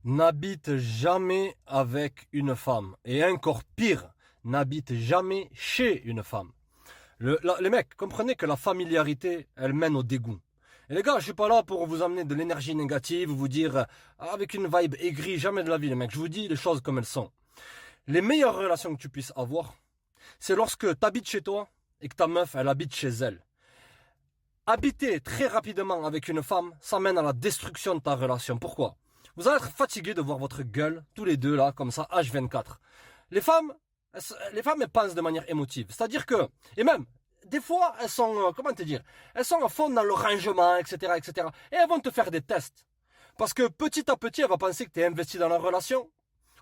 N'habite jamais avec une femme. Et encore pire, n'habite jamais chez une femme. Les mecs, comprenez que la familiarité, elle mène au dégoût. Et les gars, je suis pas là pour vous amener de l'énergie négative, vous dire avec une vibe aigrie, jamais de la vie les mecs. Je vous dis les choses comme elles sont. Les meilleures relations que tu puisses avoir, c'est lorsque tu habites chez toi et que ta meuf, elle habite chez elle. Habiter très rapidement avec une femme, ça mène à la destruction de ta relation. Pourquoi? Vous allez être fatigué de voir votre gueule, tous les deux là, comme ça, H24. Les femmes, elles pensent de manière émotive. C'est-à-dire que, et même, des fois, elles sont, comment te dire, elles sont à fond dans le rangement, etc., etc. Et elles vont te faire des tests. Parce que petit à petit, elle va penser que tu es investi dans la relation.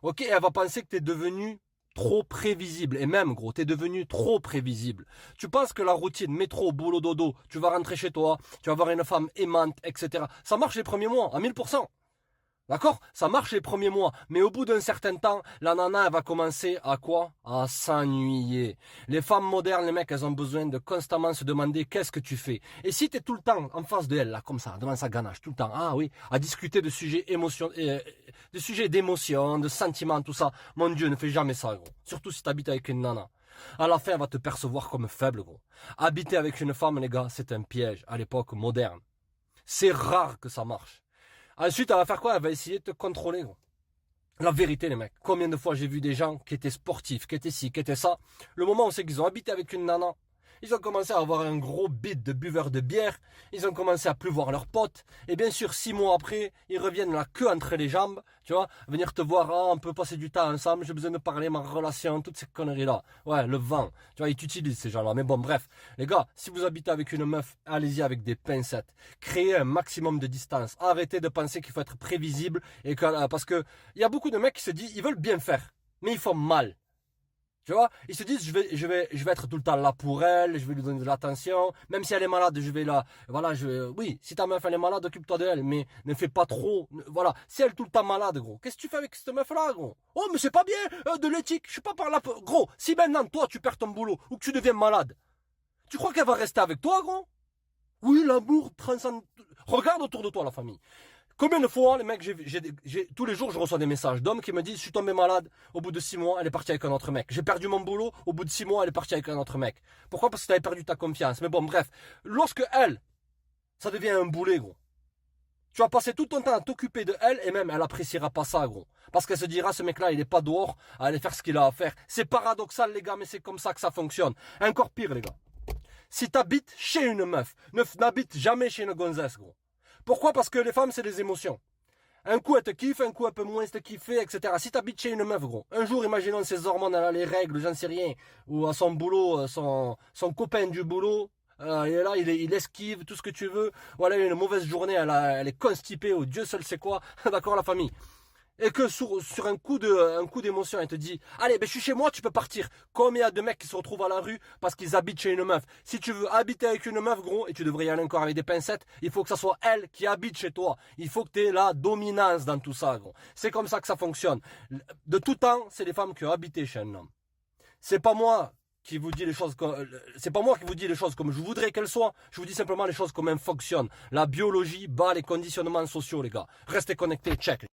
Ok, et elle va penser que tu es devenu trop prévisible. Et même, gros, t'es devenu trop prévisible. Tu penses que la routine, métro, boulot, dodo, tu vas rentrer chez toi, tu vas avoir une femme aimante, etc. Ça marche les premiers mois, à 1000%. D'accord? Ça marche les premiers mois. Mais au bout d'un certain temps, la nana, elle va commencer à quoi? À s'ennuyer. Les femmes modernes, les mecs, elles ont besoin de constamment se demander qu'est-ce que tu fais. Et si t'es tout le temps en face de elle, là, comme ça, devant sa ganache, tout le temps, ah oui, à discuter de sujets de sujets d'émotion, de sentiments, tout ça. Mon Dieu, ne fais jamais ça, gros. Surtout si t'habites avec une nana. À la fin, elle va te percevoir comme faible, gros. Habiter avec une femme, les gars, c'est un piège à l'époque moderne. C'est rare que ça marche. Ensuite, elle va faire quoi? Elle va essayer de te contrôler, gros. La vérité, les mecs. Combien de fois j'ai vu des gens qui étaient sportifs, qui étaient ci, qui étaient ça. Le moment où c'est qu'ils ont habité avec une nana, ils ont commencé à avoir un gros bide de buveurs de bière. Ils ont commencé à plus voir leurs potes. Et bien sûr, 6 mois après, ils reviennent la queue entre les jambes. Tu vois, venir te voir, ah, on peut passer du temps ensemble, j'ai besoin de parler, ma relation, toutes ces conneries-là. Ouais, le vent. Tu vois, ils t'utilisent ces gens-là. Mais bon, bref. Les gars, si vous habitez avec une meuf, allez-y avec des pincettes. Créez un maximum de distance. Arrêtez de penser qu'il faut être prévisible. Et que, parce que il y a beaucoup de mecs qui se disent, ils veulent bien faire. Mais ils font mal. Tu vois, ils se disent, je vais être tout le temps là pour elle, je vais lui donner de l'attention, même si elle est malade, je vais la, voilà, oui, si ta meuf elle est malade, occupe-toi d'elle, mais ne fais pas trop, voilà, si elle est tout le temps malade, gros, qu'est-ce que tu fais avec cette meuf-là, gros? Oh, mais c'est pas bien, de l'éthique, je suis pas par là, gros, si maintenant toi tu perds ton boulot, ou que tu deviens malade, tu crois qu'elle va rester avec toi, gros? Oui, l'amour transcende, regarde autour de toi la famille. Combien de fois, les mecs, tous les jours, je reçois des messages d'hommes qui me disent, je suis tombé malade, au bout de 6 mois, elle est partie avec un autre mec. J'ai perdu mon boulot, au bout de 6 mois, elle est partie avec un autre mec. Pourquoi? Parce que tu avais perdu ta confiance. Mais bon, bref. Lorsque elle, ça devient un boulet, gros. Tu vas passer tout ton temps à t'occuper de elle, et même, elle appréciera pas ça, gros. Parce qu'elle se dira, ce mec-là, il est pas dehors à aller faire ce qu'il a à faire. C'est paradoxal, les gars, mais c'est comme ça que ça fonctionne. Encore pire, les gars. Si t'habites chez une meuf, n'habite jamais chez une gonzesse, gros. Pourquoi? Parce que les femmes, c'est des émotions. Un coup, elle te kiffe, un coup, elle peut moins te kiffer, etc. Si t'habites chez une meuf, gros, un jour, imaginons ses hormones, elle a les règles, j'en sais rien, ou à son boulot, son copain du boulot, il est là, il esquive, tout ce que tu veux. Voilà, il a une mauvaise journée, elle est constipée, ou Dieu seul sait quoi. D'accord, la famille. Et que sur un coup d'émotion, elle te dit, allez, ben, je suis chez moi, tu peux partir. Comme il y a deux mecs qui se retrouvent à la rue parce qu'ils habitent chez une meuf. Si tu veux habiter avec une meuf, gros, et tu devrais y aller encore avec des pincettes, il faut que ça soit elle qui habite chez toi. Il faut que tu aies la dominance dans tout ça, gros. C'est comme ça que ça fonctionne. De tout temps, c'est les femmes qui ont habité chez un homme. C'est pas moi qui vous dis les choses comme, c'est pas moi qui vous dis les choses comme je voudrais qu'elles soient. Je vous dis simplement les choses comme elles fonctionnent. La biologie bat les conditionnements sociaux, les gars. Restez connectés, check.